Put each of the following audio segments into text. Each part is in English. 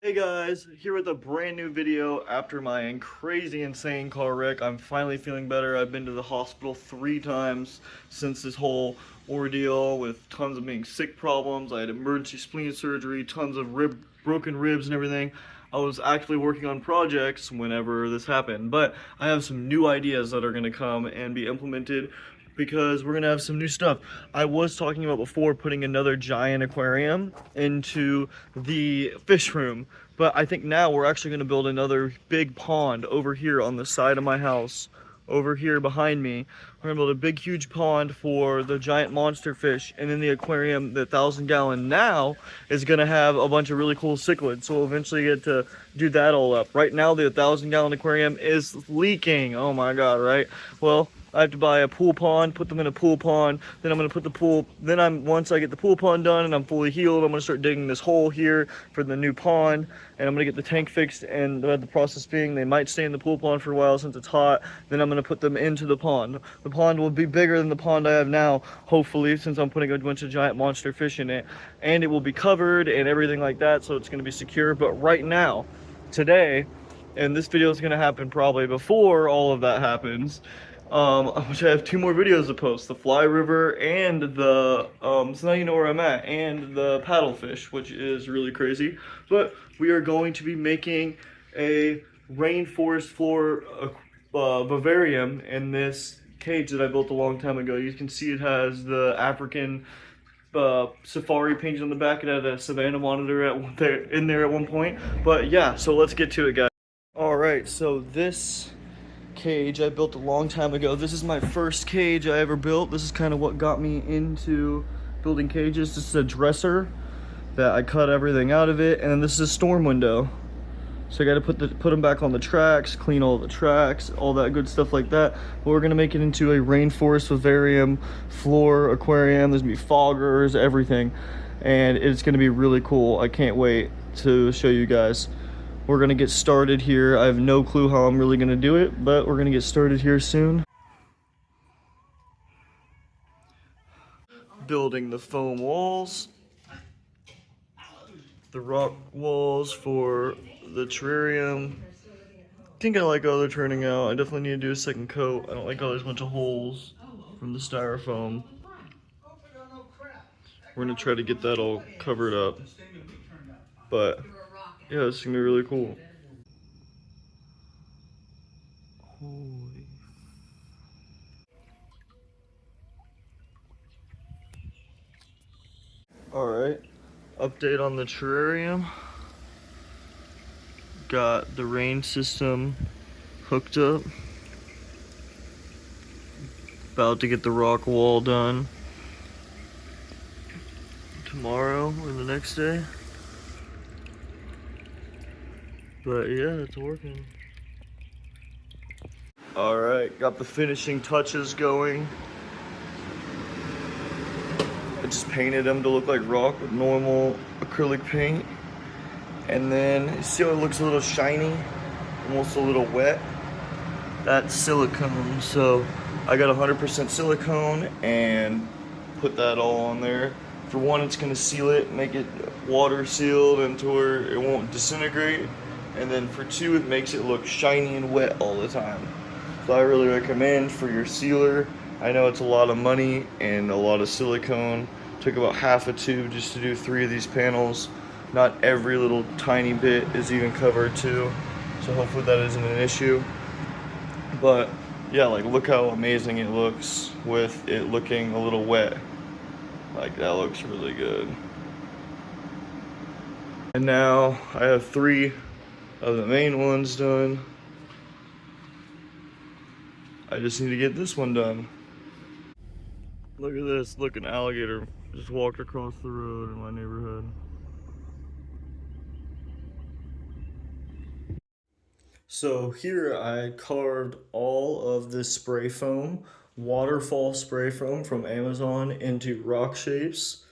Hey guys, here with a brand new video after my crazy insane car wreck. I'm finally feeling better. I've been to the hospital 3 times since this whole ordeal with tons of being sick problems. I had emergency spleen surgery, tons of broken ribs and everything. I was actually working on projects whenever this happened, but I have some new ideas that are going to come and be implemented because we're gonna have some new stuff. I was talking about before putting another giant aquarium into the fish room, but I think now we're actually gonna build another big pond over here on the side of my house. Over here behind me, we're gonna build a big huge pond for the giant monster fish, and in the aquarium, the 1,000-gallon now is gonna have a bunch of really cool cichlids, so we'll eventually get to do that all up. Right now the 1,000-gallon aquarium is leaking. Oh my god, right? Well, I have to buy a pool pond, put them in a pool pond, then I'm gonna put the pool, once I get the pool pond done and I'm fully healed, I'm gonna start digging this hole here for the new pond, and I'm gonna get the tank fixed, and the process being, they might stay in the pool pond for a while since it's hot, then I'm gonna put them into the pond. The pond will be bigger than the pond I have now, hopefully, since I'm putting a bunch of giant monster fish in it, and it will be covered and everything like that, so it's gonna be secure. But right now, today, and this video is gonna happen probably before all of that happens, which I have 2 more videos to post, the fly river and the, so now you know where I'm at, and the paddlefish, which is really crazy. But we are going to be making a rainforest floor vivarium in this cage that I built a long time ago. You can see it has the African safari painted on the back. It had a savanna monitor in there at one point. But yeah, so let's get to it, guys. All right, so this cage I built a long time ago. This is my first cage I ever built. This is kind of what got me into building cages. This is a dresser that I cut everything out of it, and then this is a storm window. So I got to put them back on the tracks, clean all the tracks, all that good stuff like that. But we're gonna make it into a rainforest vivarium floor aquarium. There's gonna be foggers, everything, and it's gonna be really cool. I can't wait to show you guys. We're gonna get started here. I have no clue how I'm really gonna do it, but we're gonna get started here soon. Building the foam walls, the rock walls for the terrarium. I think I like how they're turning out. I definitely need to do a second coat. I don't like how there's a bunch of holes from the styrofoam. We're gonna try to get that all covered up. But yeah, it's gonna be really cool. Holy. Alright, update on the terrarium. Got the rain system hooked up. About to get the rock wall done tomorrow or the next day. But yeah, it's working. Alright, got the finishing touches going. I just painted them to look like rock with normal acrylic paint. And then, see how it looks a little shiny? Almost a little wet? That's silicone, so I got 100% silicone and put that all on there. For one, it's gonna seal it, make it water sealed and to where it won't disintegrate. And then for 2, it makes it look shiny and wet all the time. So I really recommend for your sealer. I know it's a lot of money and a lot of silicone. Took about half a tube just to do 3 of these panels. Not every little tiny bit is even covered too. So hopefully that isn't an issue. But yeah, like look how amazing it looks with it looking a little wet. Like that looks really good. And now I have 3 of the main ones done. I just need to get this one done. Look at this, look, an alligator just walked across the road in my neighborhood. So here I carved all of this spray foam, waterfall spray foam from Amazon, into rock shapes.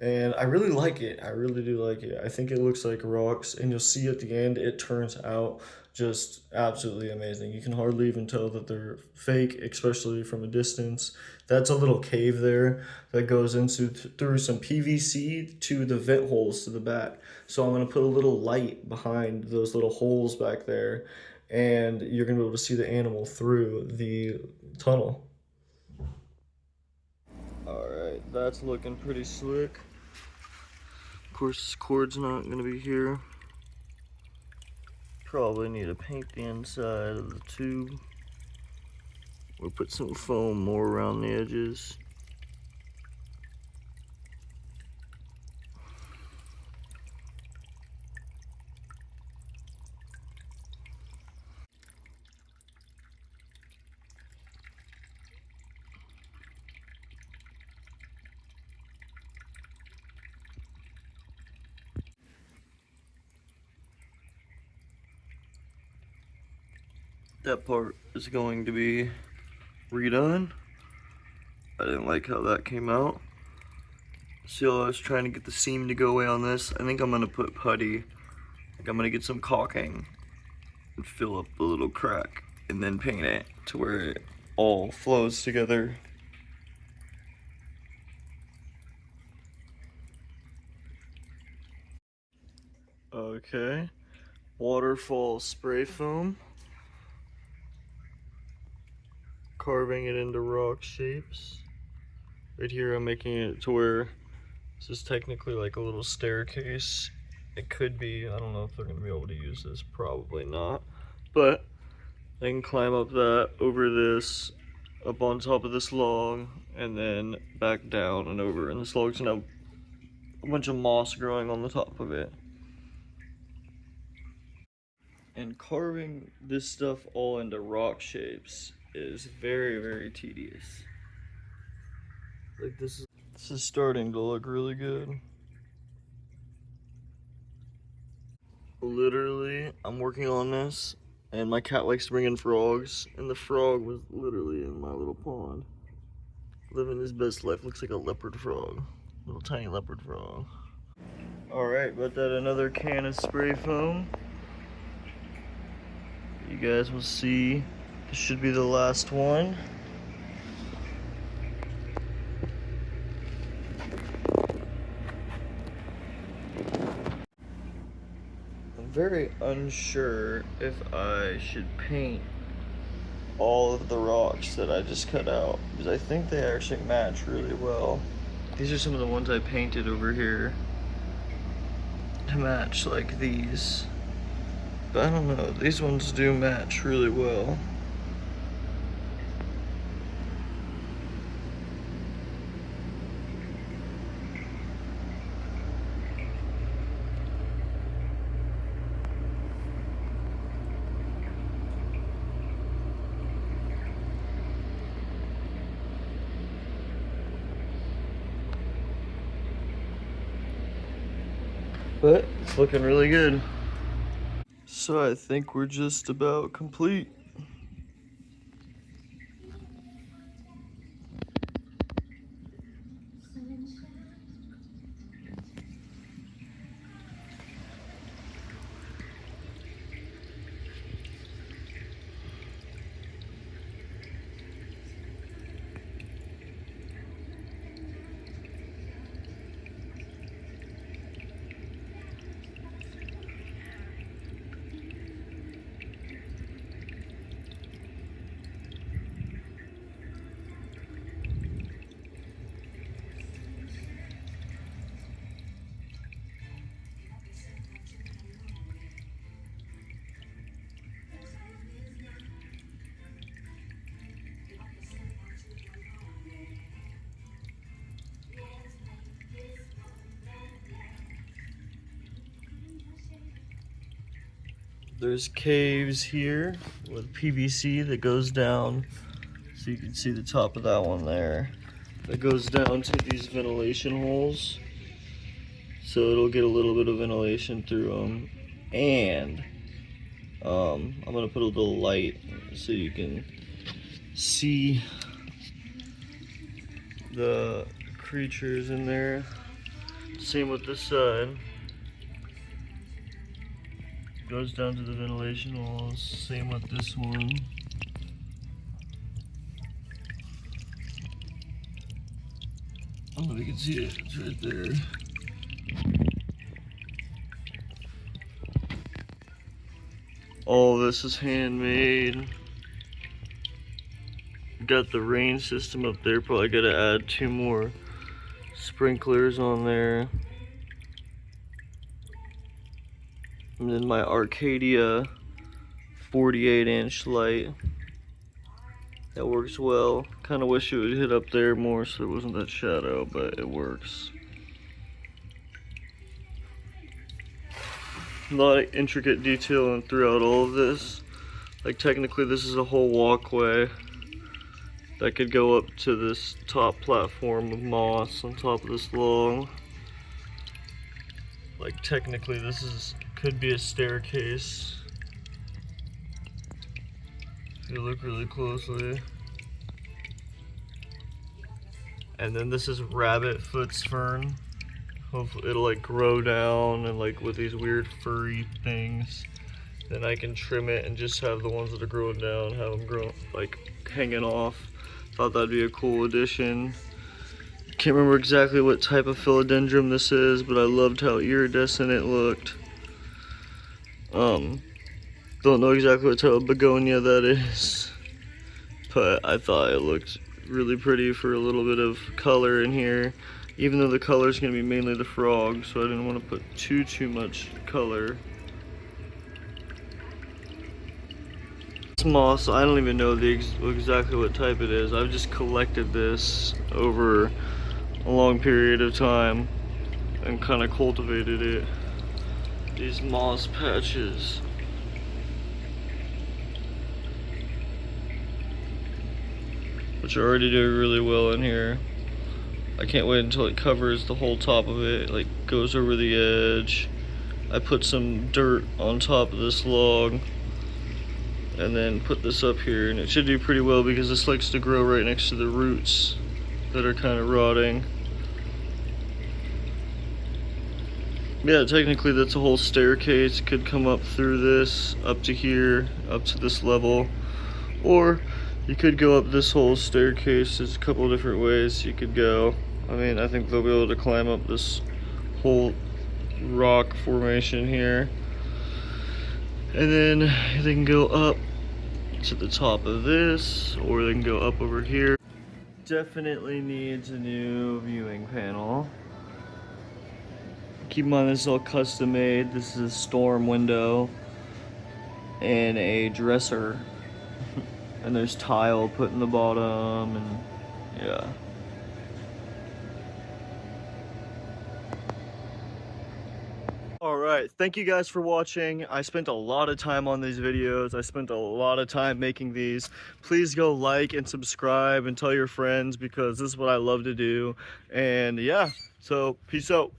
And I really like it. I really do like it. I think it looks like rocks, and you'll see at the end it turns out just absolutely amazing. You can hardly even tell that they're fake, especially from a distance. That's a little cave there that goes into through some PVC to the vent holes to the back. So I'm gonna put a little light behind those little holes back there, and you're gonna be able to see the animal through the tunnel. All right, that's looking pretty slick. Of course, this cord's not gonna be here. Probably need to paint the inside of the tube. Or put some foam more around the edges. That part is going to be redone. I didn't like how that came out. See, I was trying to get the seam to go away on this. I think I'm gonna put putty. Like I'm gonna get some caulking and fill up the little crack and then paint it to where it all flows together. Okay, waterfall spray foam. Carving it into rock shapes. Right here I'm making it to where this is technically like a little staircase. It could be, I don't know if they're gonna be able to use this, probably not. But I can climb up that, over this, up on top of this log, and then back down and over. And this log's gonna have a bunch of moss growing on the top of it. And carving this stuff all into rock shapes is very, very tedious. Like this is starting to look really good. Literally, I'm working on this, and my cat likes to bring in frogs, and the frog was literally in my little pond. Living his best life, looks like a leopard frog. Little tiny leopard frog. Alright, got that another can of spray foam. You guys will see, this should be the last one. I'm very unsure if I should paint all of the rocks that I just cut out, because I think they actually match really well. These are some of the ones I painted over here to match like these. But I don't know, these ones do match really well. But it's looking really good. So I think we're just about complete. There's caves here with PVC that goes down, so you can see the top of that one there. That goes down to these ventilation holes, so it'll get a little bit of ventilation through them. And I'm gonna put a little light so you can see the creatures in there. Same with this side. Goes down to the ventilation walls. Same with this one. I don't know if you can see it. It's right there. All this is handmade. Got the rain system up there. Probably gotta add 2 more sprinklers on there. And then my Arcadia 48-inch light. That works well. Kind of wish it would hit up there more so there wasn't that shadow, but it works. A lot of intricate detail throughout all of this. Like technically this is a whole walkway that could go up to this top platform of moss on top of this log. Like technically this could be a staircase. If you look really closely. And then this is rabbit foot's fern. Hopefully it'll like grow down and like with these weird furry things. Then I can trim it and just have the ones that are growing down, have them grow like hanging off. Thought that'd be a cool addition. Can't remember exactly what type of philodendron this is, but I loved how iridescent it looked. Don't know exactly what type of begonia that is, but I thought it looked really pretty for a little bit of color in here, even though the color is going to be mainly the frog, so I didn't want to put too much color. This moss, I don't even know exactly what type it is. I've just collected this over a long period of time and kind of cultivated it. These moss patches. Which are already doing really well in here. I can't wait until it covers the whole top of it, like goes over the edge. I put some dirt on top of this log and then put this up here, and it should do pretty well because this likes to grow right next to the roots that are kind of rotting. Yeah, technically that's a whole staircase. Could come up through this, up to here, up to this level, or you could go up this whole staircase. There's a couple of different ways you could go. I mean, I think they'll be able to climb up this whole rock formation here. And then they can go up to the top of this, or they can go up over here. Definitely needs a new viewing panel. Keep in mind this is all custom made. This is a storm window and a dresser. And there's tile put in the bottom, and yeah. Alright, thank you guys for watching. I spent a lot of time on these videos. I spent a lot of time making these. Please go like and subscribe and tell your friends because this is what I love to do. And yeah, so peace out.